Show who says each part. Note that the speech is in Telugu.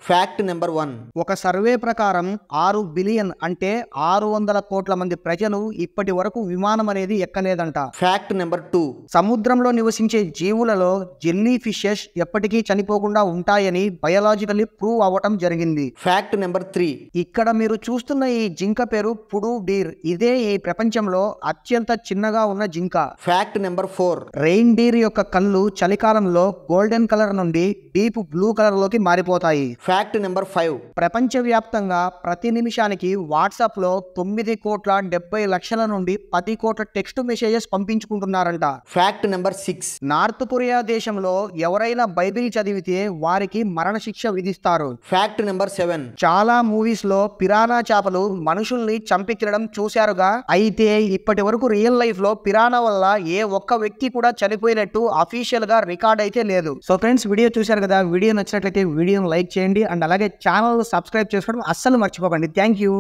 Speaker 1: Fact number 1.
Speaker 2: ఒక సర్వే ప్రకారం 6 బిలియన్ అంటే 600 కోట్ల మంది ప్రజలు ఇప్పటి వరకు విమానం అనేది ఎక్కలేదంట.
Speaker 1: Fact number 2.
Speaker 2: సముద్రంలో నివసించే జీవులలో జెల్లీ ఫిషెస్ ఎప్పటికీ చనిపోకుండా ఉంటాయని బయోలాజికల్లీ ప్రూవ్ అవ్వటం జరిగింది.
Speaker 1: Fact number 3.
Speaker 2: ఇక్కడ మీరు చూస్తున్న ఈ జింక పేరు పుడు డీర్. ఇదే ఈ ప్రపంచంలో అత్యంత చిన్నగా ఉన్న జింక.
Speaker 1: Fact number 4.
Speaker 2: రెయిన్ డీర్ యొక్క కళ్ళు చలికాలంలో గోల్డెన్ కలర్ నుండి డీప్ బ్లూ కలర్ లోకి మారిపోతాయి.
Speaker 1: Fact number 5.
Speaker 2: ప్రపంచవ్యాప్తంగా ప్రతి నిమిషానికి వాట్సాప్ లో 9,70,00,000 నుండి 10 కోట్ల టెక్స్ట్ మెసేజెస్ పంపించుకుంటున్నారంట.
Speaker 1: Fact number 6.
Speaker 2: నార్త్ కొరియా దేశంలో ఎవరైనా బైబిల్ చదివితే వారికి మరణశిక్ష విధిస్తారు.
Speaker 1: Fact number 7.
Speaker 2: చాలా మూవీస్ లో పిరానా చేపలు మనుషుల్ని చంపి తినడం చూశారుగా. అయితే ఇప్పటి వరకు రియల్ లైఫ్ లో పిరానా వల్ల ఏ ఒక్క వ్యక్తి కూడా చనిపోయినట్టు అఫీషియల్ గా రికార్డ్ అయితే లేదు. సో ఫ్రెండ్స్, వీడియో చూశారు కదా. వీడియో నచ్చినట్లయితే వీడియోని లైక్ చేయండి అండ్ అలాగే ఛానల్ సబ్స్క్రైబ్ చేసుకోవడం అస్సలు మర్చిపోకండి. Thank you.